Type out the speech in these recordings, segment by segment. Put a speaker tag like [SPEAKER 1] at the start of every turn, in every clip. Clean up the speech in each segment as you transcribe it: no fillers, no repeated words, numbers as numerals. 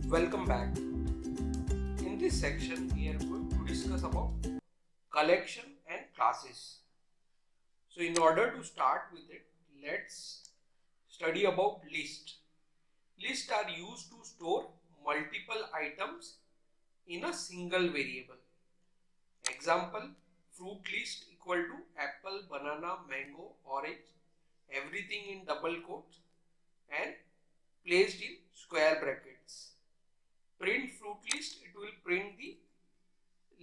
[SPEAKER 1] Welcome back. In this section, we are going to discuss about collection and classes. So, in order to start with it, let's study about list. Lists are used to store multiple items in a single variable. Example: fruit list equal to apple, banana, mango, orange, everything in double quotes and placed in square brackets. Print fruit list, it will print the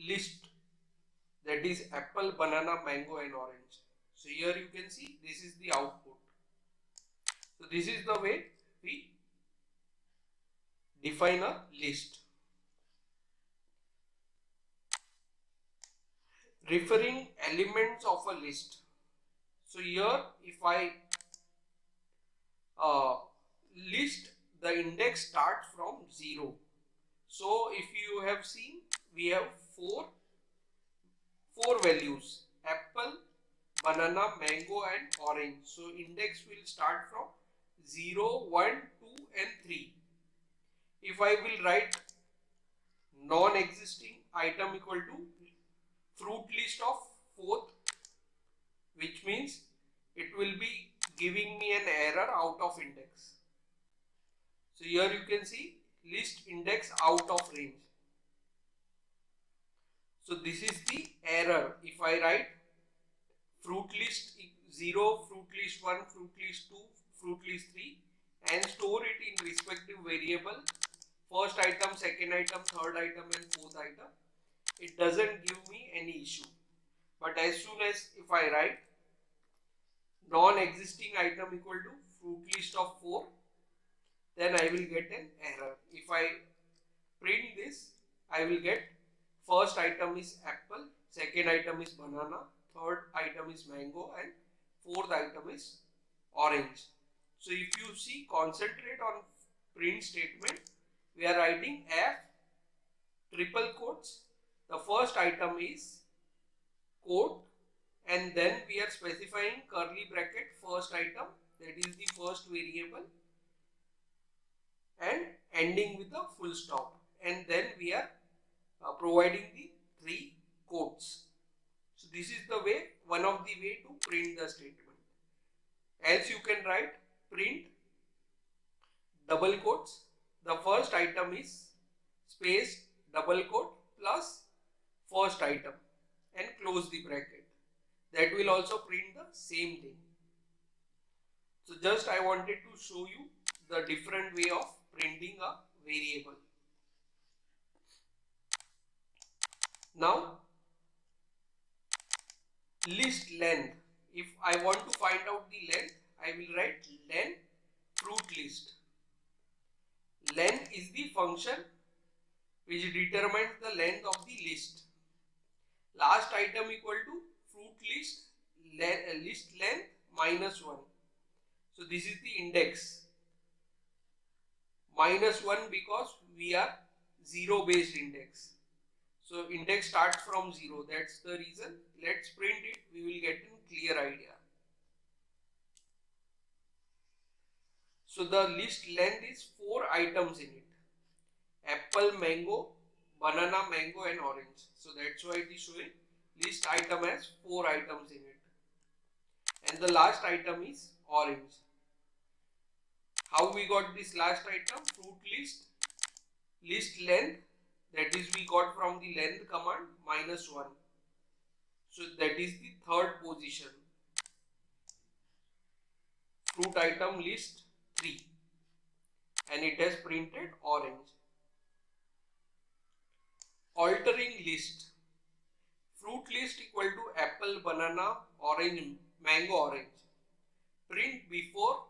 [SPEAKER 1] list, that is apple, banana, mango and orange. So here you can see this is the output. So this is the way we define a list. Referring elements of a list. So here if I list, the index starts from 0. So if you have seen, we have four values: apple, banana, mango and orange. So index will start from 0, 1, 2 and 3. If I will write non-existing item equal to fruit list of 4th, which means it will be giving me an error out of index. So here you can see list index out of range. So this is the error. If I write fruit list 0, fruit list 1, fruit list 2, fruit list 3 and store it in respective variable, first item, second item, third item and fourth item, it doesn't give me any issue. But as soon as if I write non-existing item equal to fruit list of 4, then I will get an error. If I print this, I will get first item is apple, second item is banana, third item is mango and fourth item is orange. So if you see, concentrate on print statement, we are writing F triple quotes, the first item is quote and then we are specifying curly bracket first item, that is the first variable, and ending with a full stop, and then we are providing the 3 quotes. So this is the way, one of the way to print the statement. Else you can write print double quotes, the first item is space double quote plus first item and close the bracket. That will also print the same thing. So just I wanted to show you the different way of printing a variable. Now list length. If I want to find out the length, I will write len fruit list. Len is the function which determines the length of the list. Last item equal to fruit list list length minus 1. So this is the index. Minus 1 because we are 0 based index. So index starts from 0. That's the reason. Let's print it. We will get a clear idea. So the list length is 4 items in it: apple, mango, banana, mango and orange. So that's why it is showing list item has 4 items in it. And the last item is orange. How we got this last item? Fruit list length, that is we got from the length command, minus 1. So that is the third position. Fruit item list 3 and it has printed orange. Altering list. Fruit list equal to apple, banana, orange, mango, orange. Print before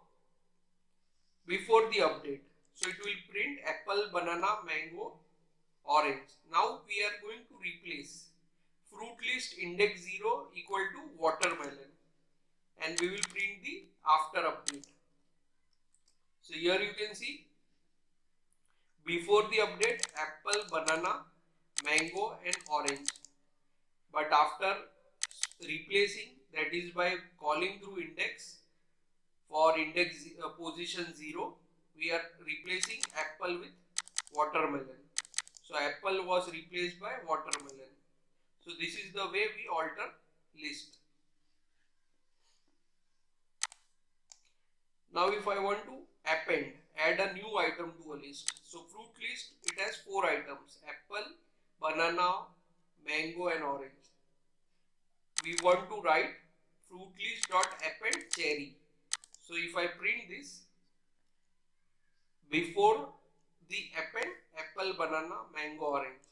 [SPEAKER 1] the update. So it will print apple, banana, mango, orange. Now we are going to replace fruit list index 0 equal to watermelon and we will print the after update. So here you can see before the update apple, banana, mango and orange, but after replacing, that is by calling through index, for index position 0, we are replacing apple with watermelon. So apple was replaced by watermelon. So this is the way we alter list. Now if I want to add a new item to a list. So fruit list, it has 4 items: apple, banana, mango and orange. We want to write fruit list dot append cherry. So if I print this, before the append apple, banana, mango, orange.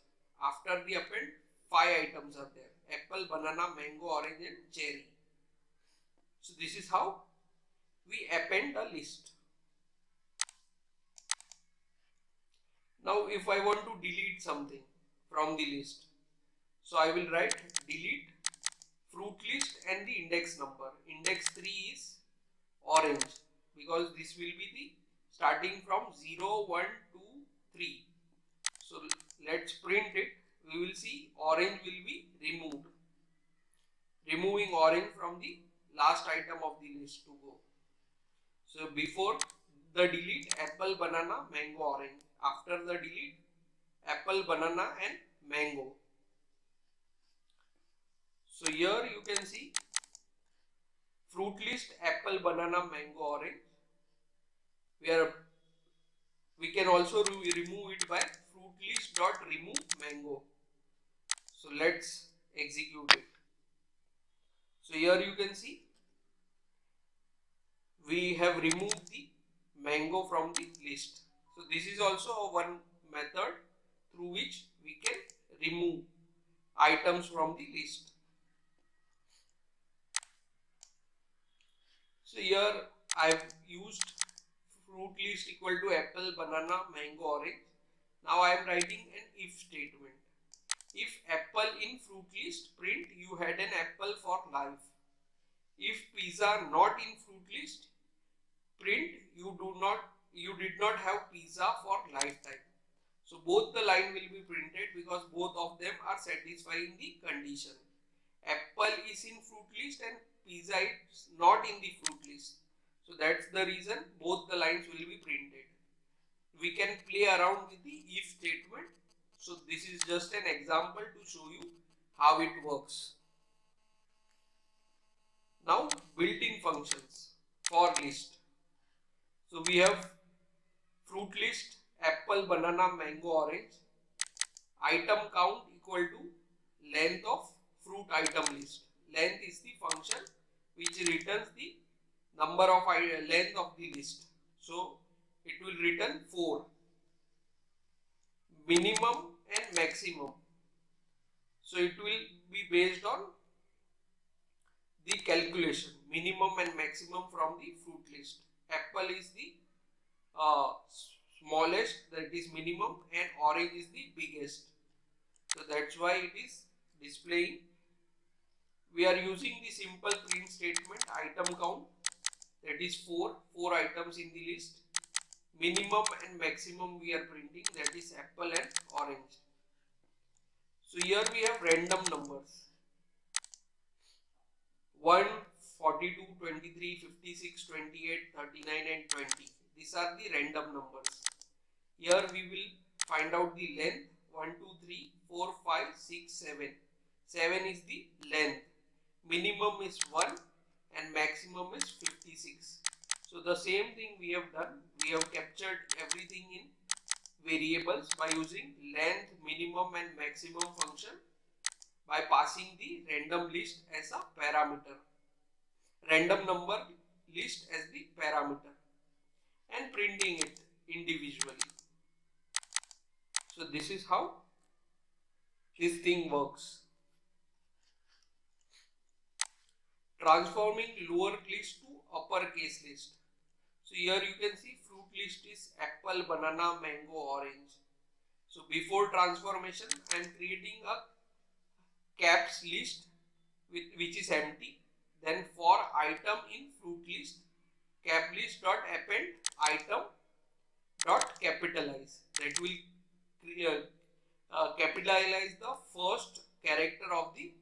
[SPEAKER 1] After the append 5 items are there: apple, banana, mango, orange and cherry. So this is how we append a list. Now if I want to delete something from the list, so I will write delete fruit list and the index number. Index 3 is orange because this will be the starting from 0, 1, 2, 3. So let's print it. We will see orange will be removed. Removing orange from the last item of the list to go. So before the delete apple, banana, mango, orange. After the delete apple, banana and mango. So here you can see fruit list apple, banana, mango, orange. We can also remove it by fruit list dot remove mango. So let's execute it. So here you can see we have removed the mango from the list. So this is also one method through which we can remove items from the list. So here I have used fruit list equal to apple, banana, mango, orange. Now I am writing an if statement. If apple in fruit list, print you had an apple for life. If pizza not in fruit list, print you did not have pizza for lifetime. So both the line will be printed because both of them are satisfying the condition. Apple is in fruit list and pizza is not in the fruit list. So that's the reason both the lines will be printed. We can play around with the if statement. So this is just an example to show you how it works. Now built-in functions for list. So we have fruit list, apple, banana, mango, orange. Item count equal to length of fruit item list. Length is the function which returns the number of length of the list. So it will return 4. Minimum and maximum. So it will be based on the calculation minimum and maximum from the fruit list. Apple is the smallest, that is minimum, and orange is the biggest. So that's why it is displaying. We are using the simple print statement item count, that is 4 items in the list. Minimum and maximum we are printing, that is apple and orange. So here we have random numbers 1, 42, 23, 56, 28, 39 and 20. These are the random numbers. Here we will find out the length 1, 2, 3, 4, 5, 6, 7. 7 is the length. Minimum is 1 and maximum is 56. So the same thing we have done. We have captured everything in variables by using length, minimum and maximum function, by passing the random list as a parameter, random number list as the parameter, and printing it individually. So this is how this thing works. Transforming lower list to uppercase list. So here you can see fruit list is apple, banana, mango, orange. So before transformation I am creating a caps list which is empty. Then for item in fruit list, cap list dot append item dot capitalize. That will capitalize the first character of the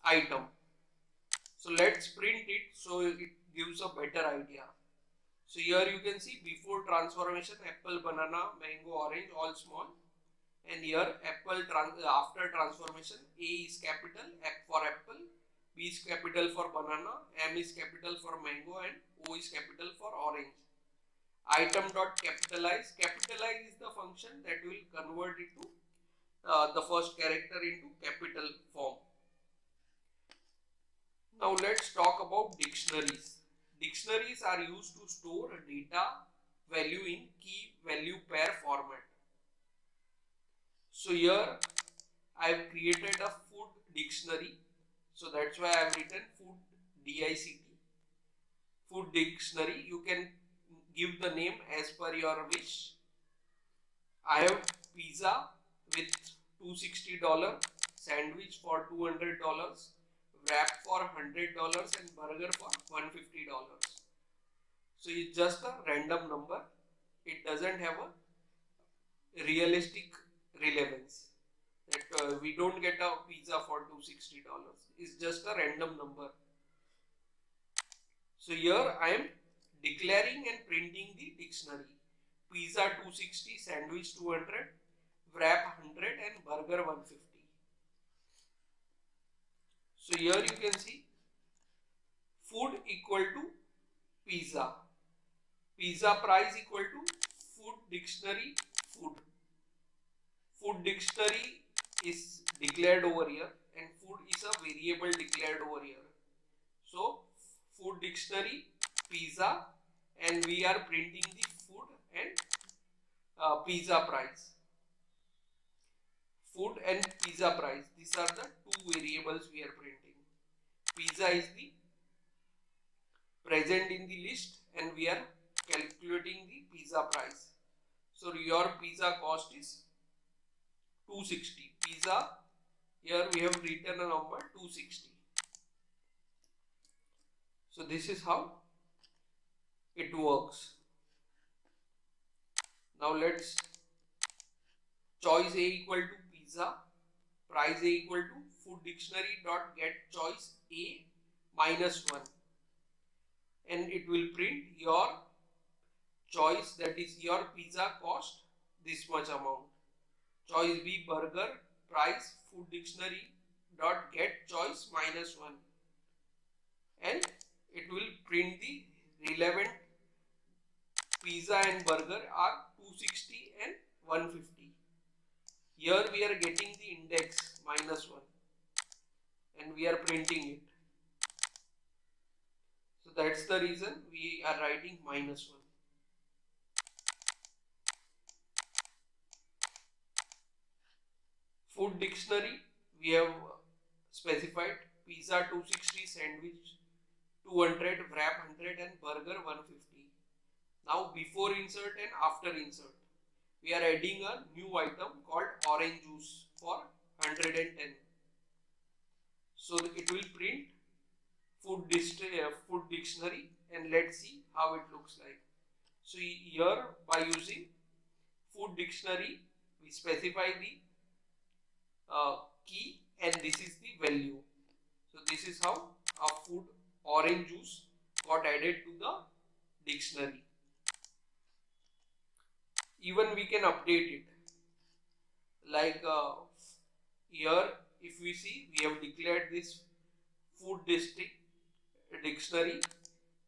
[SPEAKER 1] item. So let's print it so it gives a better idea. So here you can see before transformation apple, banana, mango, orange all small, and here after transformation A is capital for apple, B is capital for banana, M is capital for mango, and O is capital for orange. Item dot capitalize. Capitalize is the function that will convert it to the first character into capital form. Now let's talk about dictionaries. Dictionaries are used to store data value in key value pair format. So here I have created a food dictionary. So that's why I have written food DICT. Food dictionary. You can give the name as per your wish. I have pizza with $260, sandwich for $200, wrap for $100, and burger for $150. So it's just a random number. It doesn't have a realistic relevance. That we don't get a pizza for $260. It's just a random number. So here I am declaring and printing the dictionary. Pizza 260, sandwich 200, wrap 100, and burger 150. So here you can see food equal to pizza. Pizza price equal to food dictionary food. Food dictionary is declared over here and food is a variable declared over here. So food dictionary pizza, and we are printing the food and pizza price. Food and pizza price, these are the two variables we are printing. Pizza is the present in the list and we are calculating the pizza price. So your pizza cost is 260. Pizza, here we have written a number 260. So this is how it works. Now let's choice A equal to pizza, price A equal to food dictionary dot get choice A minus 1, and it will print your choice, that is your pizza cost this much amount. Choice B burger, price food dictionary dot get choice minus 1, and it will print the relevant pizza and burger are 260 and 150. Here we are getting the index minus 1 and we are printing it. So that's the reason we are writing minus 1. Food dictionary, we have specified pizza 260, sandwich 200, wrap 100, and burger 150. Now before insert and after insert, we are adding a new item called orange juice for 110. So it will print food dictionary, and let's see how it looks like. So here by using food dictionary, we specify the key and this is the value. So this is how a food orange juice got added to the dictionary. Even we can update it, like here if we see, we have declared this food dictionary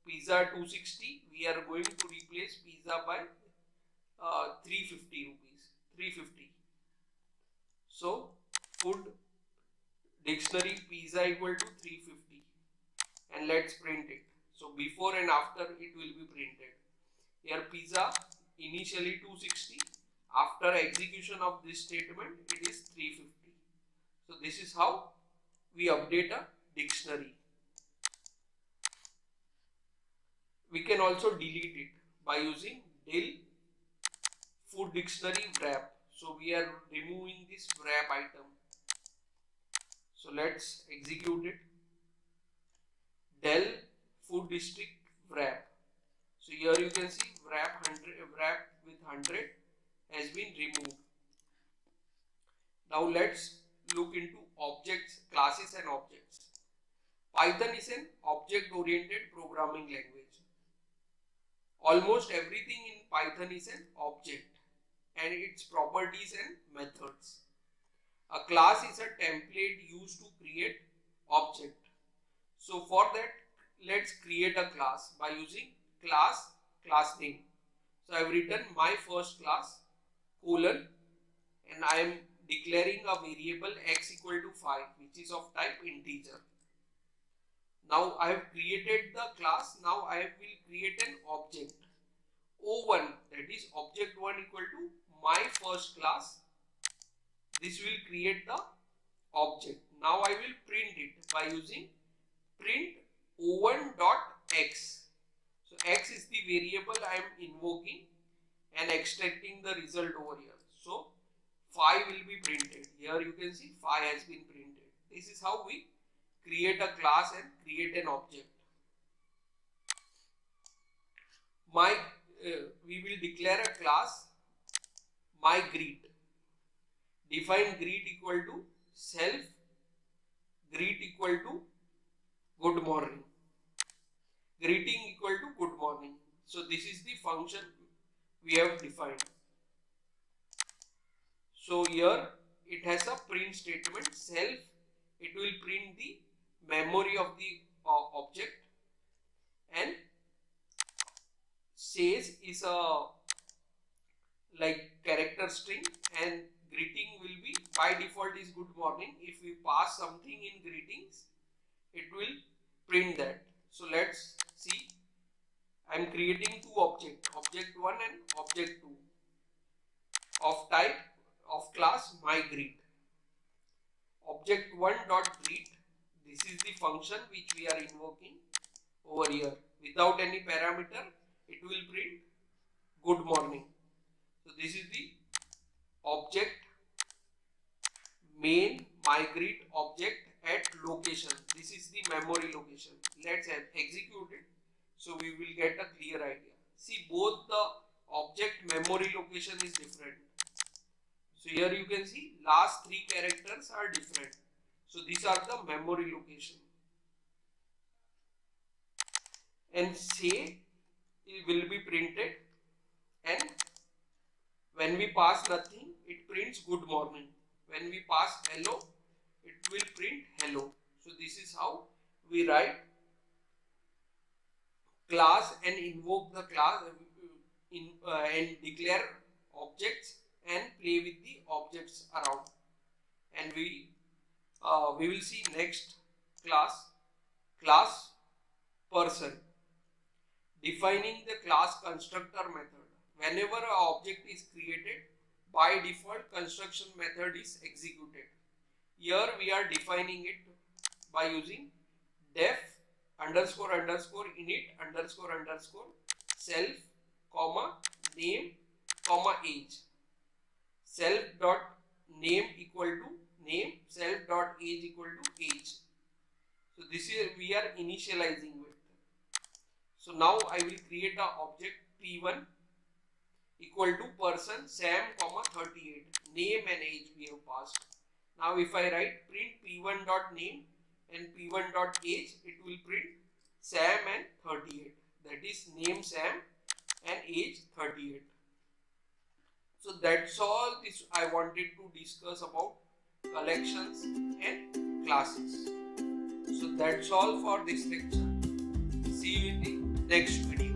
[SPEAKER 1] pizza 260, we are going to replace pizza by 350 rupees, 350. So food dictionary pizza equal to 350, and let's print it. So before and after it will be printed. Here pizza initially 260, after execution of this statement it is 350. So this is how we update a dictionary. We can also delete it by using del food dictionary wrap. So we are removing this wrap item. So let's execute it. Del food district wrap. So here you can see wrap with 100 has been removed. Now let's look into objects, classes and objects. Python is an object oriented programming language. Almost everything in Python is an object and its properties and methods. A class is a template used to create object. So for that, let's create a class by using class name. So I have written my first class colon and I am declaring a variable x equal to 5 which is of type integer. Now I have created the class. Now I will create an object O1, that is object 1 equal to my first class. This will create the object. Now I will print it by using print O1 dot x. So x is the variable I am invoking and extracting the result over here. So 5 will be printed. Here you can see 5 has been printed. This is how we create a class and create an object. We will declare a class my greet. Define greet equal to self greet equal to good morning. Greeting equal to good morning. So this is the function we have defined. So here it has a print statement self. It will print the memory of the object, and says is a like character string, and greeting will be by default is good morning. If we pass something in greetings, it will print that. So let's see. I am creating two objects, object 1 and object 2 of type of class my greet. Object 1 dot greet, this is the function which we are invoking over here. Without any parameter, it will print good morning. So this is the object main migrate object at location. This is the memory location. Let's execute it so we will get a clear idea. See, both the object memory location is different. So here you can see last 3 characters are different. So these are the memory location. And say it will be printed, and when we pass nothing, it prints good morning. When we pass hello, it will print hello. So this is how we write class and invoke the class and declare objects and play with the objects around. And we will see next class person. Defining the class constructor method. Whenever an object is created, by default construction method is executed. Here we are defining it by using def underscore underscore init underscore underscore self comma name comma age. Self dot name equal to name, self dot age equal to age. So this is we are initializing with. So now I will create a object p1 equal to person Sam comma 38. Name and age we have passed. Now if I write print p1 dot name and p1 dot age, it will print Sam and 38. That is name Sam and age 38. So that's all this I wanted to discuss about collections and classes. So that's all for this lecture. See you in the next video.